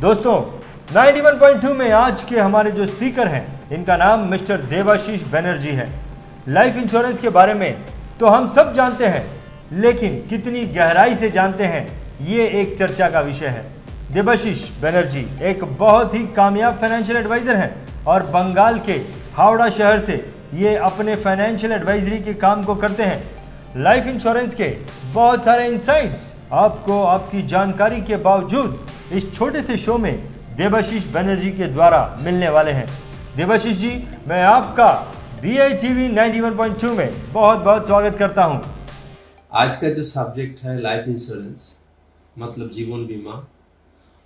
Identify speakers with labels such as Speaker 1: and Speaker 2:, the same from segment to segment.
Speaker 1: दोस्तों 91.2 में आज के हमारे जो स्पीकर हैं इनका नाम मिस्टर देवाशीष बनर्जी है। लाइफ इंश्योरेंस के बारे में तो हम सब जानते हैं, लेकिन कितनी गहराई से जानते हैं ये एक चर्चा का विषय है। देवाशीष बनर्जी एक बहुत ही कामयाब फाइनेंशियल एडवाइज़र हैं और बंगाल के हावड़ा शहर से ये अपने फाइनेंशियल एडवाइजरी के काम को करते हैं। लाइफ इंश्योरेंस के बहुत सारे इंसाइट्स आपको आपकी जानकारी के बावजूद इस छोटे से शो में देवाशीष बनर्जी के द्वारा मिलने वाले हैं। देवाशीष जी, मैं आपका BITV 91.2 में बहुत बहुत स्वागत करता हूं।
Speaker 2: आज का जो सब्जेक्ट है लाइफ इंश्योरेंस मतलब जीवन बीमा,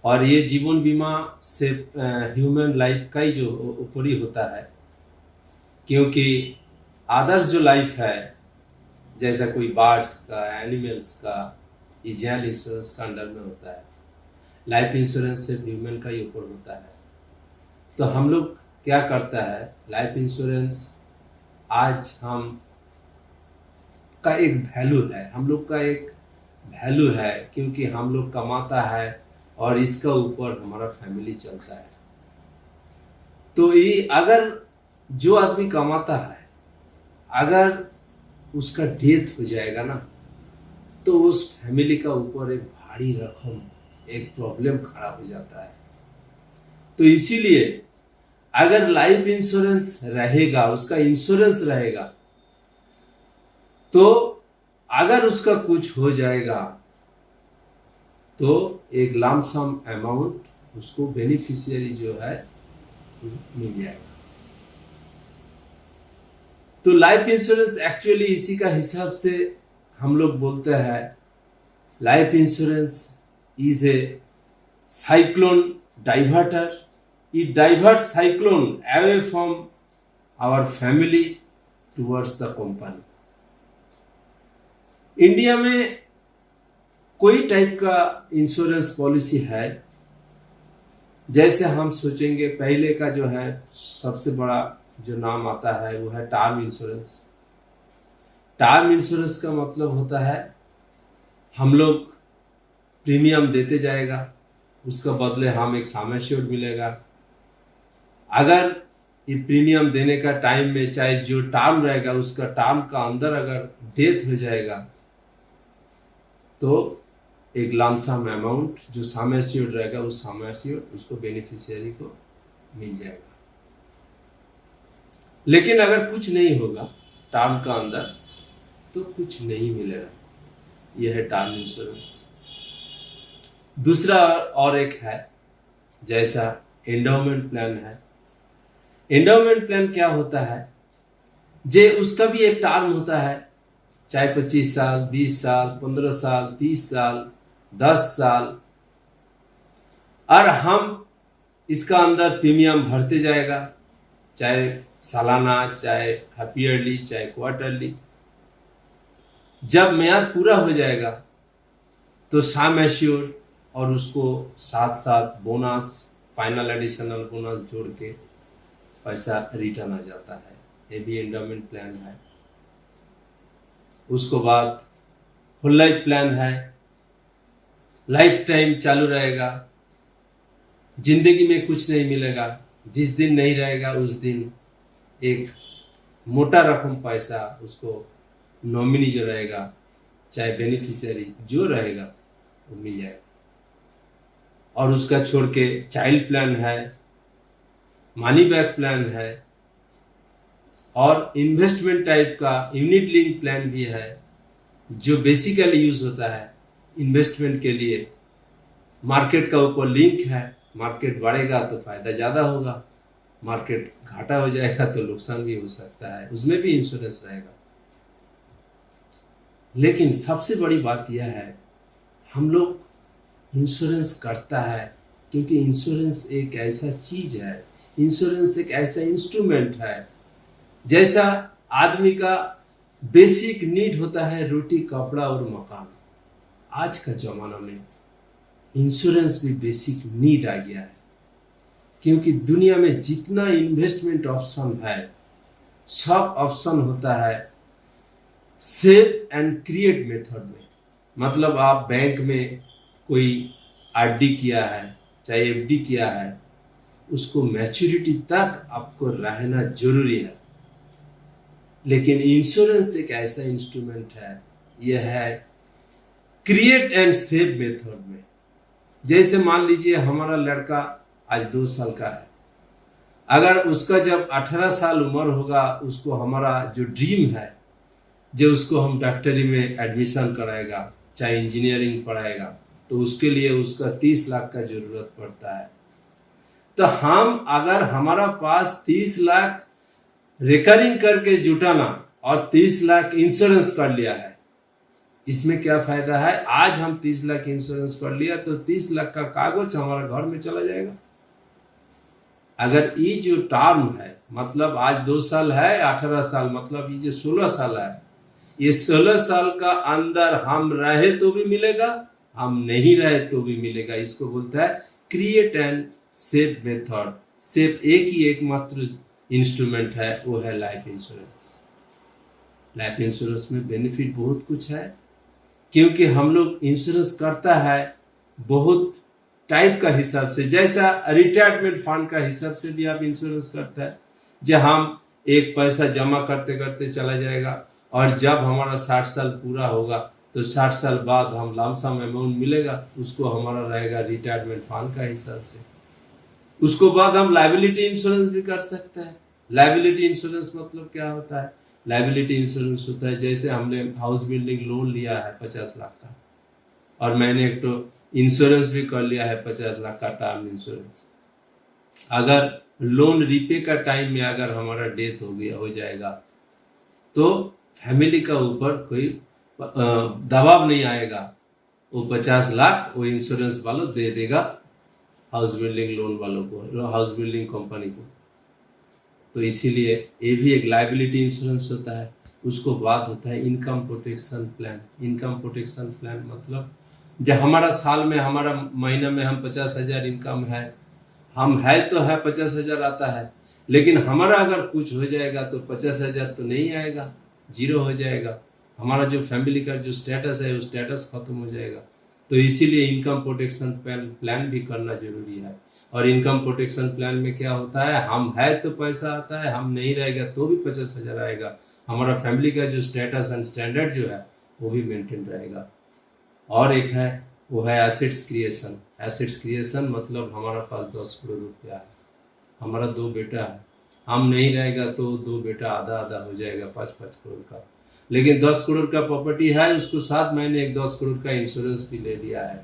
Speaker 2: और ये जीवन बीमा से ह्यूमन लाइफ का ही जो ऊपर ही होता है, क्योंकि आदर्श जो लाइफ है जैसा कोई बर्ड्स का, एनिमल्स का, ये जनरल इंश्योरेंस का अंडर में होता है। लाइफ इंश्योरेंस सिर्फ ह्यूमन का ही ऊपर होता है। तो हम लोग क्या करता है, लाइफ इंश्योरेंस आज हम का एक वैल्यू है, हम लोग का एक वैल्यू है, क्योंकि हम लोग कमाता है और इसका ऊपर हमारा फैमिली चलता है। तो ये अगर जो आदमी कमाता है, अगर उसका डेथ हो जाएगा ना, तो उस फैमिली का ऊपर एक भारी रकम, एक प्रॉब्लम खड़ा हो जाता है। तो इसीलिए अगर लाइफ इंश्योरेंस रहेगा, उसका इंश्योरेंस रहेगा, तो अगर उसका कुछ हो जाएगा तो एक लंप सम अमाउंट उसको बेनिफिशियरी जो है मिल जाएगा। तो लाइफ इंश्योरेंस एक्चुअली इसी का हिसाब से हम लोग बोलते हैं, life insurance is a cyclone diverter. It diverts cyclone away from our family towards the company. India में कोई टाइप का इंश्योरेंस पॉलिसी है, जैसे हम सोचेंगे पहले का जो है सबसे बड़ा जो नाम आता है वो है टर्म इंश्योरेंस। टर्म इंश्योरेंस का मतलब होता है हम लोग प्रीमियम देते जाएगा, उसका बदले हम एक सम एश्योर्ड मिलेगा। अगर ये प्रीमियम देने का टाइम में चाहे जो टर्म रहेगा उसका टर्म का अंदर अगर डेथ हो जाएगा तो एक लंप सम अमाउंट जो सम एश्योर्ड रहेगा उस सम एश्योर्ड उसको बेनिफिशियरी को मिल जाएगा। लेकिन अगर कुछ नहीं होगा टर्म का अंदर तो कुछ नहीं मिलेगा। यह है टर्म इंश्योरेंस। दूसरा और एक है जैसा एंडोमेंट प्लान है। एंडोमेंट प्लान क्या होता है, जे उसका भी एक टर्म होता है, चाहे 25 साल, 20 साल, 15 साल, 30 साल, 10 साल, और हम इसका अंदर प्रीमियम भरते जाएगा, चाहे सालाना, चाहे हाफ ईयरली, चाहे क्वार्टरली। जब म्याद पूरा हो जाएगा तो सम एश्योर्ड और उसको साथ साथ बोनस, फाइनल एडिशनल बोनस जोड़ के पैसा रिटर्न आ जाता है। ये भी एंडोमेंट प्लान है। उसको बाद होल लाइफ प्लान है, लाइफ टाइम चालू रहेगा, जिंदगी में कुछ नहीं मिलेगा, जिस दिन नहीं रहेगा उस दिन एक मोटा रकम पैसा उसको नॉमिनी जो रहेगा, चाहे बेनिफिशियरी जो रहेगा वो मिल जाएगा। और उसका छोड़ के चाइल्ड प्लान है, मनी बैक प्लान है, और इन्वेस्टमेंट टाइप का यूनिट लिंक प्लान भी है, जो बेसिकली यूज होता है इन्वेस्टमेंट के लिए। मार्केट का ऊपर लिंक है, मार्केट बढ़ेगा तो फायदा ज़्यादा होगा, मार्केट घाटा हो जाएगा तो नुकसान भी हो सकता है, उसमें भी इंश्योरेंस रहेगा। लेकिन सबसे बड़ी बात यह है, हम लोग इंश्योरेंस करता है क्योंकि इंश्योरेंस एक ऐसा चीज है, इंश्योरेंस एक ऐसा इंस्ट्रूमेंट है, जैसा आदमी का बेसिक नीड होता है रोटी, कपड़ा और मकान। आज का जमाना में इंश्योरेंस भी बेसिक नीड आ गया है, क्योंकि दुनिया में जितना इन्वेस्टमेंट ऑप्शन है सब ऑप्शन होता है सेव एंड क्रिएट मेथड में। मतलब आप बैंक में कोई आरडी किया है चाहे एफडी किया है, उसको मैच्योरिटी तक आपको रहना जरूरी है। लेकिन इंश्योरेंस एक ऐसा इंस्ट्रूमेंट है, यह है क्रिएट एंड सेव मेथड में। जैसे मान लीजिए हमारा लड़का आज 2 साल का है, अगर उसका जब 18 साल उम्र होगा, उसको हमारा जो ड्रीम है, जो उसको हम डॉक्टरी में एडमिशन कराएगा, चाहे इंजीनियरिंग पढ़ाएगा, तो उसके लिए उसका 30 लाख का जरूरत पड़ता है। तो हम अगर हमारा पास 30 लाख रिकरिंग करके जुटाना और 30 लाख इंश्योरेंस कर लिया है, इसमें क्या फायदा है? आज हम 30 लाख इंश्योरेंस कर लिया तो 30 लाख का कागज हमारा घर में चला जाएगा। अगर ये जो टर्म है, मतलब आज 2 साल है, 18 साल, मतलब ये जो 16 साल है, ये 16 साल का अंदर हम रहे तो भी मिलेगा, हम नहीं रहे तो भी मिलेगा। इसको बोलता है create and save method. Save एक ही एकमात्र इंस्ट्रूमेंट है, वो है लाइफ इंश्योरेंस। लाइफ इंश्योरेंस में बेनिफिट बहुत कुछ है, क्योंकि हम लोग इंश्योरेंस करता है बहुत टाइप का हिसाब से। जैसा रिटायरमेंट फंड का हिसाब से भी आप इंश्योरेंस करता है, जब हम एक पैसा जमा करते करते चला जाएगा और जब हमारा 60 साल पूरा होगा तो 60 साल बाद हम लमसम अमाउंट मिलेगा, उसको हमारा रहेगा रिटायरमेंट फंड का हिसाब से। उसको बाद हम लायबिलिटी इंश्योरेंस भी कर सकते हैं। लायबिलिटी इंश्योरेंस मतलब क्या होता है? लायबिलिटी इंश्योरेंस होता है जैसे हमने हाउस बिल्डिंग लोन लिया है 50 लाख का, और मैंने एक तो इंश्योरेंस भी कर लिया है 50 लाख का टर्म इंश्योरेंस। अगर लोन रिपे का टाइम में अगर हमारा डेथ हो जाएगा तो फैमिली का ऊपर कोई दबाव नहीं आएगा, वो 50 लाख वो इंश्योरेंस वालों दे देगा हाउस बिल्डिंग लोन वालों को, हाउस बिल्डिंग कंपनी को। तो इसीलिए ये भी एक लायबिलिटी इंश्योरेंस होता है। उसको बाद होता है income protection plan. Income protection plan मतलब जब हमारा साल में, हमारा महीना में हम 50,000 इनकम है, हम है तो है 50,000 आता है, लेकिन हमारा अगर कुछ हो जाएगा तो 50,000 तो नहीं आएगा, 0 हो जाएगा। हमारा जो फैमिली का जो स्टेटस है वो स्टेटस खत्म हो जाएगा। तो इसीलिए इनकम प्रोटेक्शन प्लान भी करना जरूरी है। और इनकम प्रोटेक्शन प्लान में क्या होता है, हम है तो पैसा आता है, हम नहीं रहेगा तो भी 50,000 आएगा। हमारा फैमिली का जो स्टेटस एंड स्टैंडर्ड जो है वो भी मेंटेन रहेगा। और एक है वो है एसेट्स क्रिएशन। एसेट्स क्रिएशन मतलब हमारा पास 10 करोड़ रुपया है, हमारा 2 बेटा है, हम नहीं रहेगा तो 2 बेटा आधा आधा हो जाएगा 5-5 करोड़ का। लेकिन 10 करोड़ का प्रॉपर्टी है, उसको 7 महीने एक 10 करोड़ का इंश्योरेंस भी ले लिया है,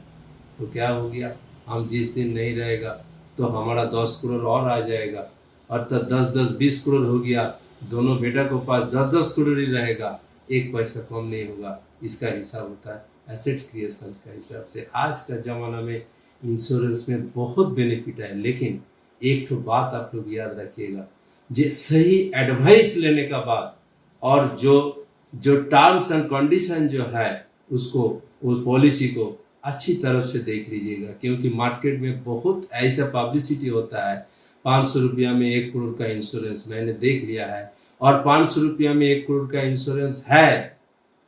Speaker 2: तो क्या हो गया, हम जिस दिन नहीं रहेगा तो हमारा 10 करोड़ और आ जाएगा, और तो 10-10-20 करोड़ हो गया। दोनों बेटा को पास 10-10 करोड़ ही रहेगा, एक पैसा कम नहीं होगा। इसका हिसाब होता है एसेट्स क्रिएशन का हिसाब से। आज का ज़माना में इंश्योरेंस में बहुत बेनिफिट है, लेकिन एक तो बात आप लोग याद रखिएगा, जे सही एडवाइस लेने का बाद और जो टर्म्स एंड कंडीशन जो है उसको, उस पॉलिसी को अच्छी तरफ से देख लीजिएगा, क्योंकि मार्केट में बहुत ऐसा पब्लिसिटी होता है। 500 रुपया में 1 करोड़ का इंश्योरेंस मैंने देख लिया है, और 500 रुपया में 1 करोड़ का इंश्योरेंस है,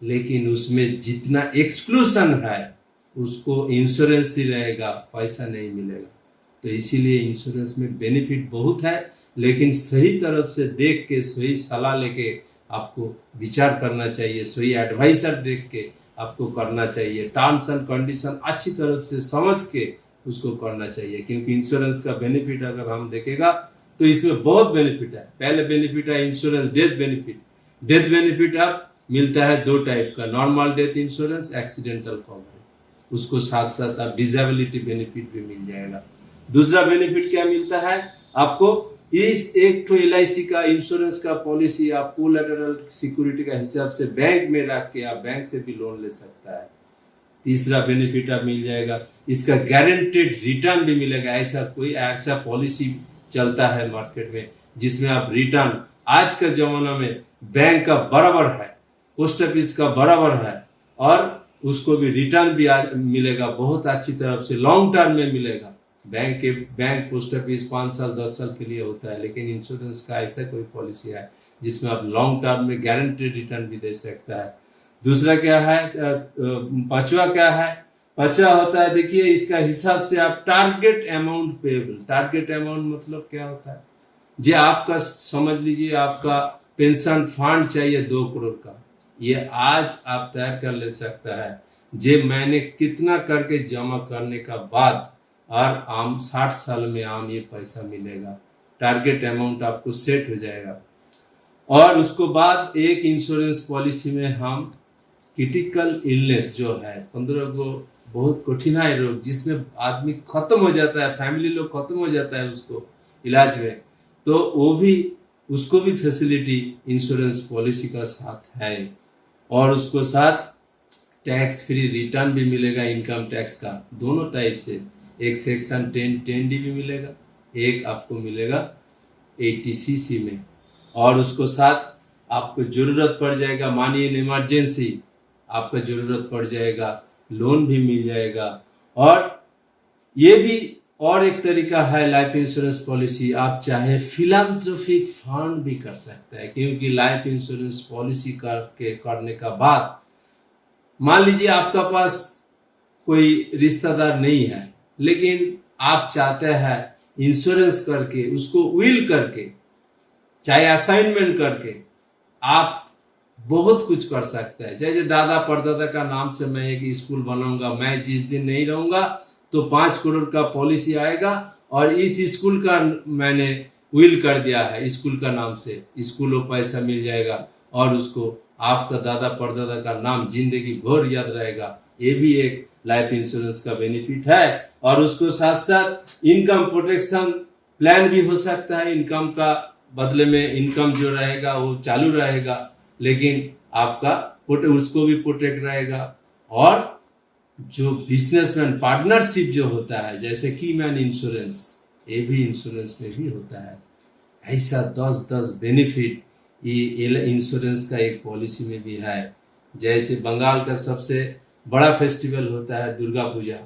Speaker 2: लेकिन उसमें जितना एक्सक्लूशन है उसको इंश्योरेंस ही रहेगा, पैसा नहीं मिलेगा। तो इसीलिए इंश्योरेंस में बेनिफिट बहुत है, लेकिन सही तरफ से देख के, सही सलाह लेके आपको विचार करना चाहिए, सही एडवाइजर देख के आपको करना चाहिए, टर्म्स एंड कंडीशन अच्छी तरफ से समझ के उसको करना चाहिए। क्योंकि इंश्योरेंस का बेनिफिट अगर हम देखेगा तो इसमें बहुत बेनिफिट है। पहले बेनिफिट है insurance death benefit. Death benefit आप मिलता है 2 टाइप का, normal death insurance, accidental coverage. उसको साथ साथ आप डिसेबिलिटी बेनिफिट भी मिल जाएगा। दूसरा बेनिफिट क्या मिलता है आपको, इस एक तो LIC का इंश्योरेंस का पॉलिसी आप कोलैटरल सिक्योरिटी का हिसाब से बैंक में रख के आप बैंक से भी लोन ले सकता है। तीसरा बेनिफिट आप मिल जाएगा, इसका गारंटेड रिटर्न भी मिलेगा। ऐसा पॉलिसी चलता है मार्केट में जिसमें आप रिटर्न, आज का जमाना में बैंक का बराबर है, पोस्ट ऑफिस का बराबर है, और उसको भी रिटर्न भी मिलेगा बहुत अच्छी तरफ से, लॉन्ग टर्म में मिलेगा। बैंक पोस्ट ऑफिस 5 साल 10 साल के लिए होता है, लेकिन इंश्योरेंस का ऐसा कोई पॉलिसी है जिसमें आप लॉन्ग टर्म में गारंटेड रिटर्न भी दे सकता है। दूसरा क्या है, 5वां क्या है, बचा होता है। देखिए इसका हिसाब से आप target amount payable, target amount मतलब क्या होता है, जो आपका समझ लीजिए आपका पेंशन फंड चाहिए 2 करोड़ का, ये आज आप तैयार कर ले सकता है। जे मैंने कितना करके जमा करने का बाद और आम 60 साल में आम ये पैसा मिलेगा, टारगेट अमाउंट आपको सेट हो जाएगा। और उसको बाद एक इंश्योरेंस पॉलिसी में हम क्रिटिकल इलनेस जो है 15 को बहुत कठिनाई रोग जिसमें आदमी खत्म हो जाता है, फैमिली लोग खत्म हो जाता है उसको इलाज में, तो वो भी उसको भी फैसिलिटी इंश्योरेंस पॉलिसी का साथ है। और उसको साथ टैक्स फ्री रिटर्न भी मिलेगा इनकम टैक्स का, दोनों टाइप से, एक सेक्शन 10D भी मिलेगा, एक आपको मिलेगा 80CC में। और उसको साथ आपको जरूरत पड़ जाएगा, मानिए इमरजेंसी आपका जरूरत पड़ जाएगा, लोन भी मिल जाएगा। और ये भी और एक तरीका है लाइफ इंश्योरेंस पॉलिसी, आप चाहे फिलैंथ्रोपिक फंड भी कर सकते हैं, क्योंकि लाइफ इंश्योरेंस पॉलिसी करने का बाद मान लीजिए आपका पास कोई रिश्तेदार नहीं है, लेकिन आप चाहते हैं इंश्योरेंस करके उसको विल करके चाहे असाइनमेंट करके आप बहुत कुछ कर सकते हैं। जैसे दादा परदादा का नाम से मैं एक स्कूल बनाऊंगा, मैं जिस दिन नहीं रहूंगा तो 5 करोड़ का पॉलिसी आएगा और इस स्कूल का मैंने विल कर दिया है, स्कूल का नाम से स्कूल को पैसा मिल जाएगा और उसको आपका दादा परदादा का नाम जिंदगी भर याद रहेगा। ये भी एक लाइफ इंश्योरेंस का बेनिफिट है। और उसको साथ साथ इनकम प्रोटेक्शन प्लान भी हो सकता है, इनकम का बदले में इनकम जो रहेगा वो चालू रहेगा, लेकिन आपका उसको भी प्रोटेक्ट रहेगा। और जो बिजनेसमैन पार्टनरशिप जो होता है, जैसे की मैन इंश्योरेंस, ये भी इंश्योरेंस में भी होता है। ऐसा 10 बेनिफिट ये इंश्योरेंस का एक पॉलिसी में भी है। जैसे बंगाल का सबसे बड़ा फेस्टिवल होता है दुर्गा पूजा,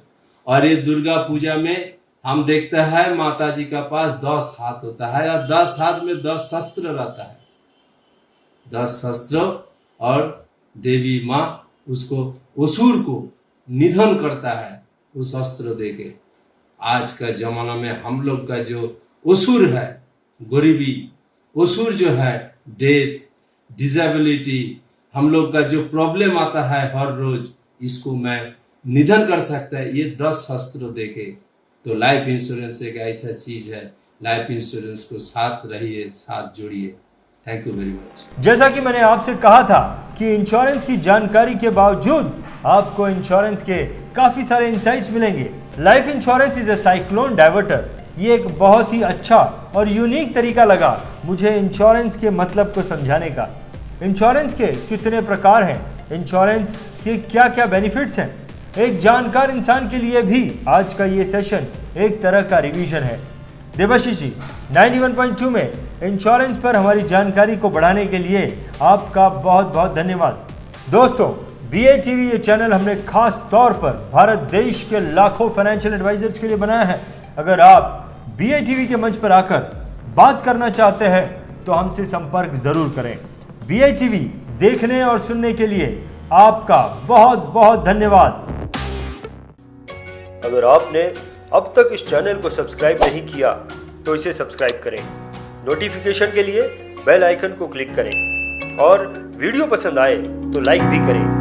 Speaker 2: और ये दुर्गा पूजा में हम देखते हैं माता जी का पास 10 हाथ होता है और 10 हाथ में 10 शस्त्र रहता है, 10 शस्त्र, और देवी माँ उसको असुर को निधन करता है उस अस्त्र देके। आज का जमाना में हम लोग का जो असुर है, गरीबी, असुर जो है, डेथ, डिसेबिलिटी, हम लोग का जो प्रॉब्लम आता है हर रोज, इसको मैं निधन कर सकता है ये 10 शस्त्र देके। तो लाइफ इंश्योरेंस एक ऐसा चीज है, लाइफ इंश्योरेंस को साथ रहिए, साथ जोड़िए। Thank you very much.
Speaker 1: जैसा कि मैंने आपसे कहा था कि इंश्योरेंस की जानकारी के बावजूद आपको इंश्योरेंस के काफी सारे इंसाइट्स मिलेंगे। Life insurance is a cyclone diverter. ये एक बहुत ही अच्छा और यूनिक तरीका लगा मुझे इंश्योरेंस के मतलब को समझाने का। इंश्योरेंस के कितने प्रकार हैं, इंश्योरेंस के क्या क्या बेनिफिट्स हैं, एक जानकार इंसान के लिए भी आज का ये सेशन एक तरह का रिवीजन है। देवाशीष जी, 91.2 में इंश्योरेंस पर हमारी जानकारी को बढ़ाने के लिए आपका बहुत बहुत धन्यवाद। दोस्तों, BATV ये चैनल हमने खास तौर पर भारत देश के लाखों फाइनेंशियल एडवाइजर्स के लिए बनाया है। अगर आप BATV के मंच पर आकर बात करना चाहते हैं तो हमसे संपर्क जरूर करें। BATV देखने और सुनने के लिए आपका बहुत बहुत धन्यवाद। अगर आपने अब तक इस चैनल को सब्सक्राइब नहीं किया तो इसे सब्सक्राइब करें, नोटिफिकेशन के लिए बेल आइकन को क्लिक करें और वीडियो पसंद आए तो लाइक भी करें।